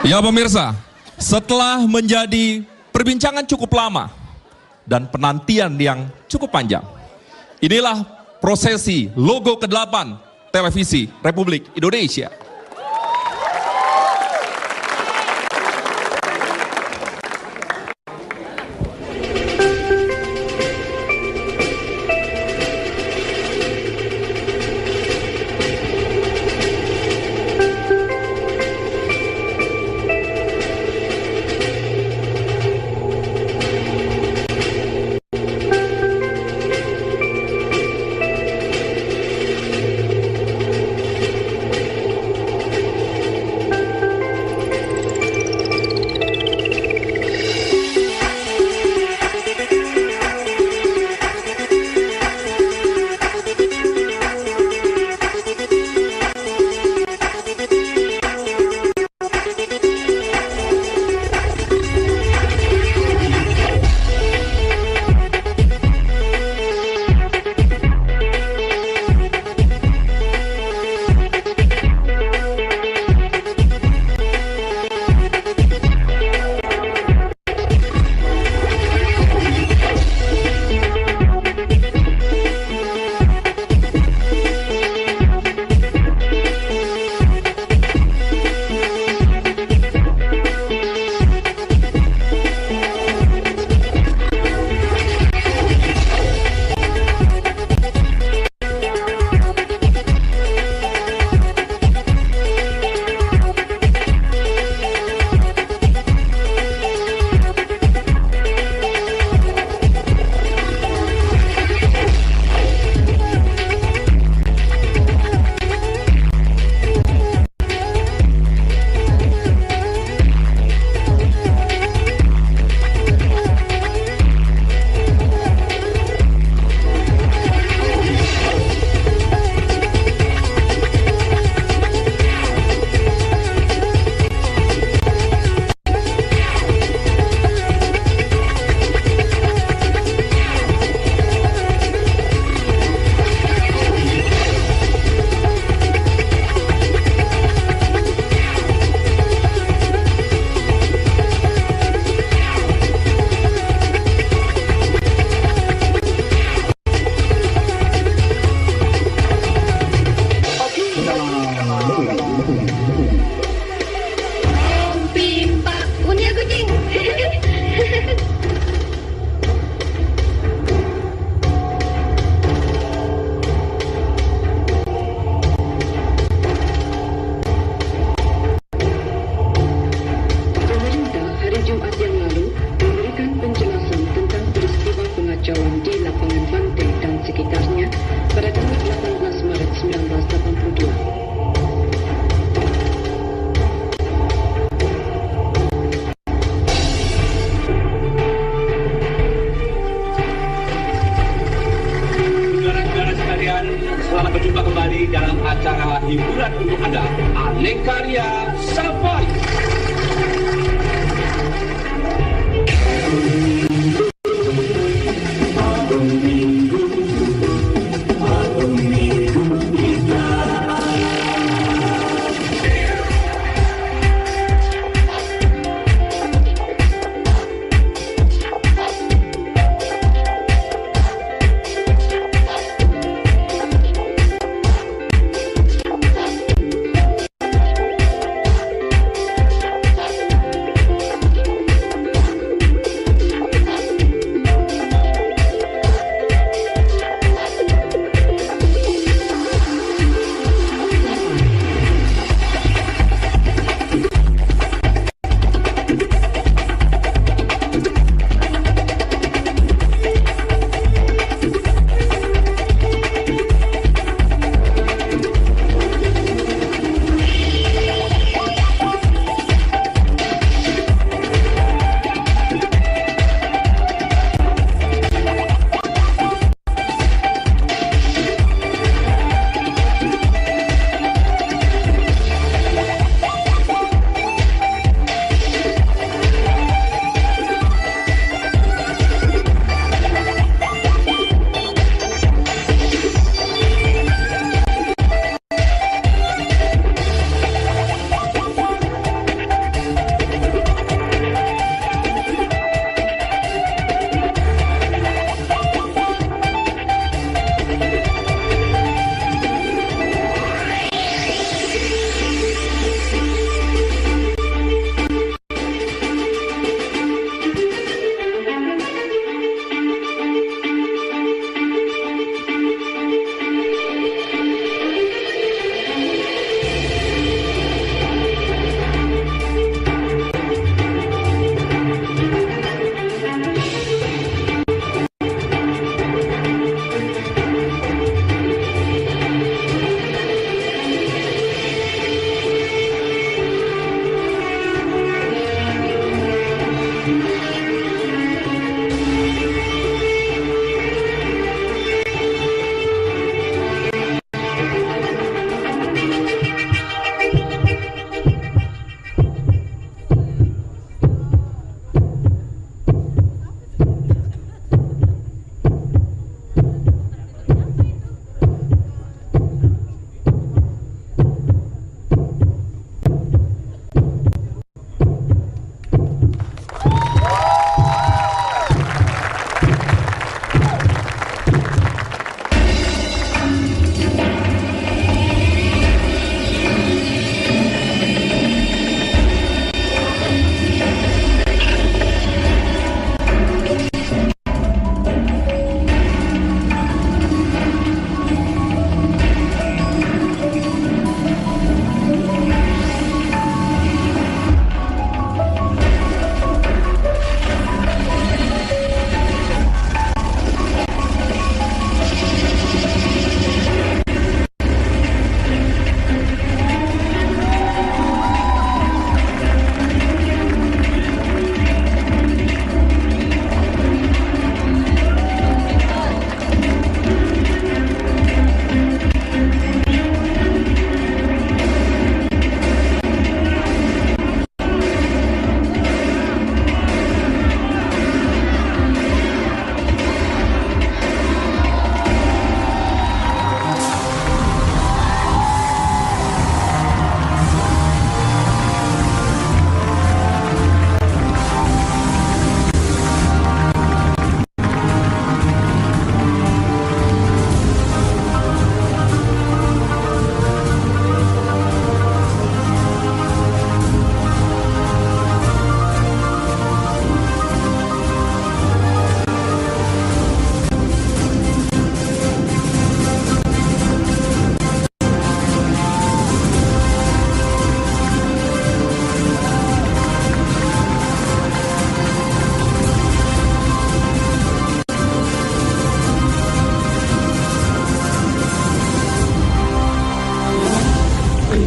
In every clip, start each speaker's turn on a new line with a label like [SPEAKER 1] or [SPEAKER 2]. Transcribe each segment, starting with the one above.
[SPEAKER 1] Ya pemirsa, setelah menjadi perbincangan cukup lama dan penantian yang cukup panjang, inilah prosesi logo ke-8 Televisi Republik Indonesia.
[SPEAKER 2] Selamat berjumpa kembali dalam acara hiburan untuk Anda, Aneka Ria Safari.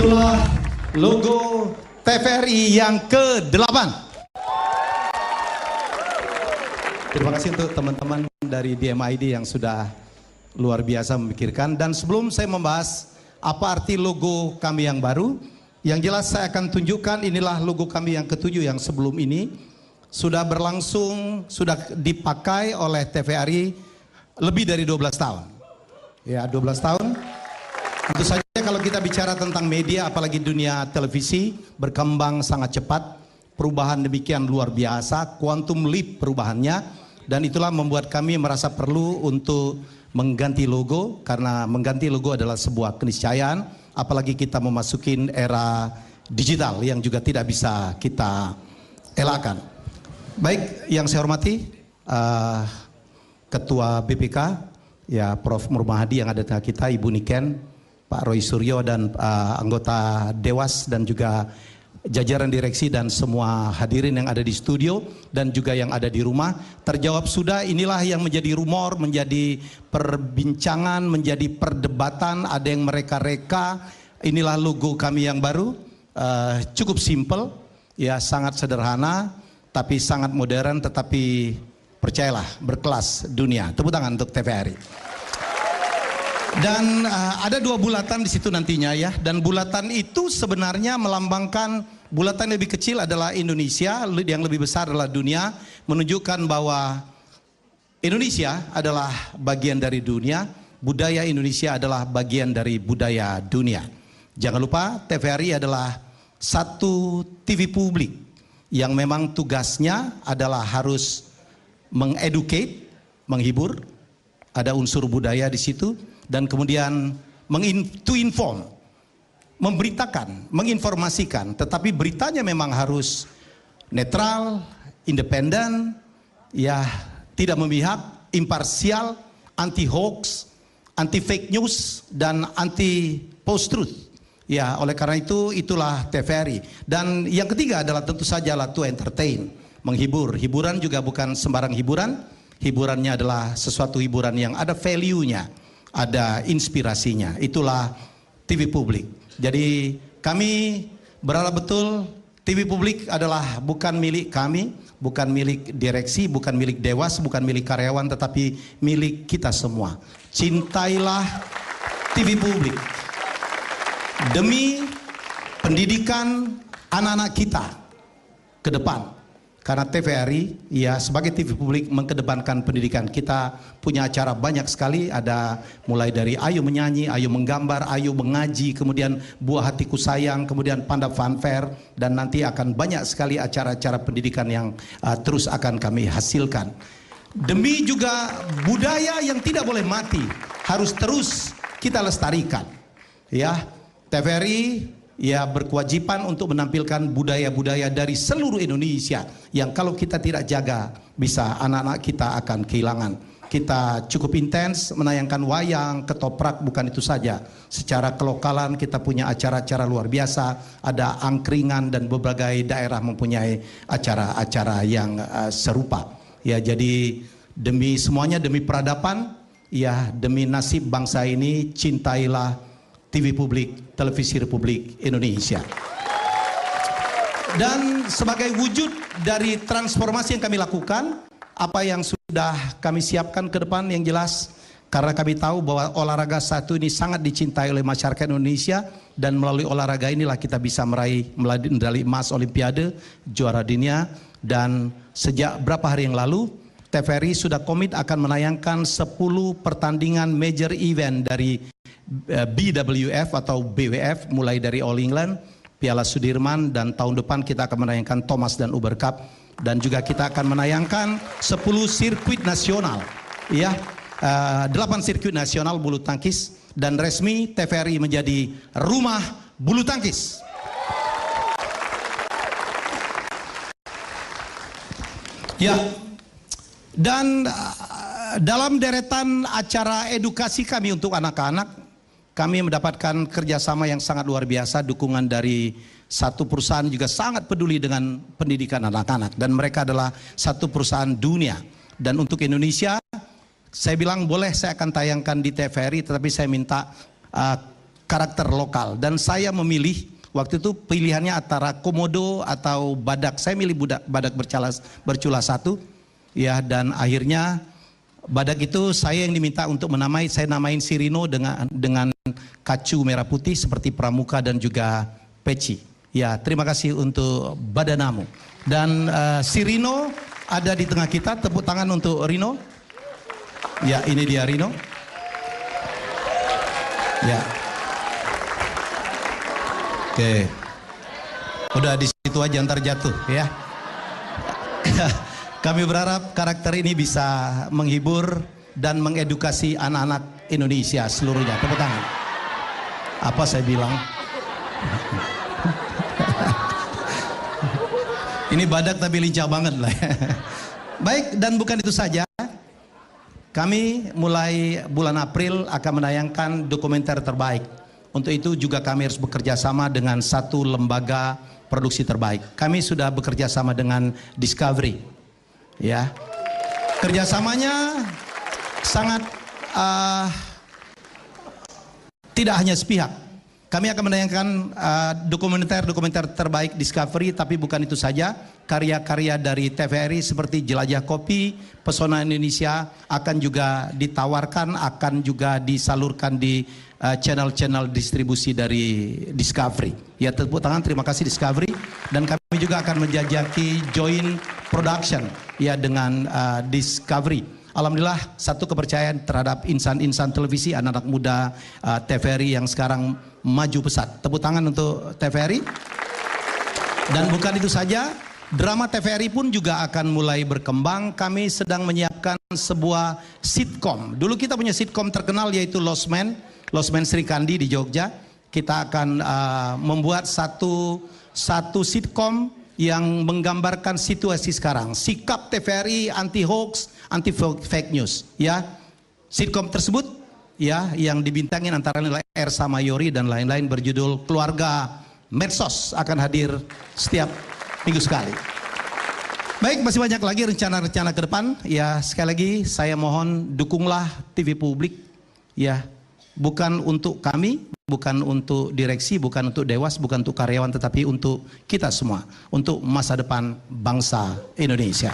[SPEAKER 3] Itulah logo TVRI yang ke-8. Terima kasih untuk teman-teman dari DMID yang sudah luar biasa memikirkan. Dan sebelum saya membahas apa arti logo kami yang baru, yang jelas saya akan tunjukkan inilah logo kami yang ke-7 yang sebelum ini sudah berlangsung, sudah dipakai oleh TVRI lebih dari 12 tahun. Ya, 12 tahun. Tentu saja kalau kita bicara tentang media, apalagi dunia televisi, berkembang sangat cepat, perubahan demikian luar biasa, quantum leap perubahannya, dan itulah membuat kami merasa perlu untuk mengganti logo, karena mengganti logo adalah sebuah keniscayaan, apalagi kita memasukin era digital yang juga tidak bisa kita elakkan. Baik, yang saya hormati Ketua BPK, ya Prof. Murmahadi yang ada di tengah kita, Ibu Niken, Pak Roy Suryo dan anggota Dewas dan juga jajaran direksi dan semua hadirin yang ada di studio dan juga yang ada di rumah. Terjawab sudah, inilah yang menjadi rumor, menjadi perbincangan, menjadi perdebatan, ada yang mereka-reka. Inilah logo kami yang baru, cukup simple, ya sangat sederhana, tapi sangat modern, tetapi percayalah berkelas dunia. Tepuk tangan untuk TVRI. Dan ada 2 bulatan di situ nantinya ya, dan bulatan itu sebenarnya melambangkan, bulatan lebih kecil adalah Indonesia, yang lebih besar adalah dunia, menunjukkan bahwa Indonesia adalah bagian dari dunia, budaya Indonesia adalah bagian dari budaya dunia. Jangan lupa TVRI adalah satu TV publik yang memang tugasnya adalah harus mengeducate, menghibur, ada unsur budaya di situ, dan kemudian inform, memberitakan, menginformasikan, tetapi beritanya memang harus netral, independen, ya tidak memihak, imparsial, anti hoax, anti fake news, dan anti post truth. Ya, oleh karena itu itulah TVRI. Dan yang ketiga adalah tentu saja to entertain, menghibur. Hiburan juga bukan sembarang hiburan. Hiburannya adalah sesuatu hiburan yang ada value-nya, ada inspirasinya. Itulah TV publik. Jadi kami berharap betul TV publik adalah bukan milik kami, bukan milik direksi, bukan milik Dewas, bukan milik karyawan, tetapi milik kita semua. Cintailah TV publik demi pendidikan anak-anak kita ke depan. Karena TVRI ya sebagai TV publik mengkedepankan pendidikan. Kita punya acara banyak sekali, ada mulai dari Ayo Menyanyi, Ayo Menggambar, Ayo Mengaji, kemudian Buah Hatiku Sayang, kemudian Panda Funfair, dan nanti akan banyak sekali acara-acara pendidikan yang terus akan kami hasilkan. Demi juga budaya yang tidak boleh mati, harus terus kita lestarikan. Ya, TVRI ya berkewajiban untuk menampilkan budaya-budaya dari seluruh Indonesia yang kalau kita tidak jaga bisa anak-anak kita akan kehilangan. Kita cukup intens menayangkan wayang, ketoprak, bukan itu saja. Secara kelokalan kita punya acara-acara luar biasa, ada angkringan dan berbagai daerah mempunyai acara-acara yang serupa. Ya, jadi demi semuanya, demi peradaban, ya demi nasib bangsa ini, cintailah TV publik, Televisi Republik Indonesia. Dan sebagai wujud dari transformasi yang kami lakukan, apa yang sudah kami siapkan ke depan yang jelas, karena kami tahu bahwa olahraga satu ini sangat dicintai oleh masyarakat Indonesia, dan melalui olahraga inilah kita bisa meraih medali emas Olimpiade, juara dunia. Dan sejak berapa hari yang lalu, TVRI sudah komit akan menayangkan 10 pertandingan major event dari BWF atau BWF, mulai dari All England, Piala Sudirman, dan tahun depan kita akan menayangkan Thomas dan Uber Cup, dan juga kita akan menayangkan 10 sirkuit nasional, ya, 8 sirkuit nasional bulu tangkis, dan resmi TVRI menjadi rumah bulu tangkis. Ya, dan dalam deretan acara edukasi kami untuk anak-anak, kami mendapatkan kerjasama yang sangat luar biasa, dukungan dari satu perusahaan juga sangat peduli dengan pendidikan anak-anak, dan mereka adalah satu perusahaan dunia. Dan untuk Indonesia, saya bilang boleh saya akan tayangkan di TVRI, tetapi saya minta karakter lokal. Dan saya memilih, waktu itu pilihannya antara komodo atau badak. Saya milih badak bercula satu. Ya, dan akhirnya badak itu saya yang diminta untuk menamai. Saya namain si Rino dengan kacu merah putih seperti pramuka dan juga peci. Ya, terima kasih untuk badanamu. Dan si Rino ada di tengah kita. Tepuk tangan untuk Rino. Ya, ini dia Rino. Ya. Oke. Udah di situ aja, ntar jatuh ya. Kami berharap karakter ini bisa menghibur dan mengedukasi anak-anak Indonesia seluruhnya. Tepuk tangan. Apa saya bilang? Ini badak tapi lincah banget lah. Baik, dan bukan itu saja. Kami mulai bulan April akan menayangkan dokumenter terbaik. Untuk itu juga kami harus bekerja sama dengan satu lembaga produksi terbaik. Kami sudah bekerja sama dengan Discovery. Ya, kerjasamanya sangat tidak hanya sepihak. Kami akan menayangkan dokumenter terbaik Discovery, tapi bukan itu saja. Karya-karya dari TVRI seperti Jelajah Kopi, Pesona Indonesia akan juga ditawarkan, akan juga disalurkan di channel-channel distribusi dari Discovery. Ya, tepuk tangan, terima kasih Discovery. Dan kami juga akan menjajaki joint production ya dengan Discovery. Alhamdulillah, satu kepercayaan terhadap insan-insan televisi, anak-anak muda TVRI yang sekarang maju pesat. Tepuk tangan untuk TVRI. Dan bukan itu saja, drama TVRI pun juga akan mulai berkembang. Kami sedang menyiapkan sebuah sitkom. Dulu kita punya sitkom terkenal yaitu Lost Man Sri Kandi di Jogja. Kita akan membuat satu sitkom yang menggambarkan situasi sekarang, sikap TVRI anti hoax, anti fake news. Ya, sitkom tersebut ya yang dibintangin antara lain Ersa Mayori dan lain-lain berjudul Keluarga Medsos akan hadir setiap minggu sekali. Baik, masih banyak lagi rencana-rencana ke depan. Ya, sekali lagi saya mohon dukunglah TV publik. Ya, bukan untuk kami, bukan untuk direksi, bukan untuk dewas, bukan untuk karyawan, tetapi untuk kita semua, untuk masa depan bangsa Indonesia.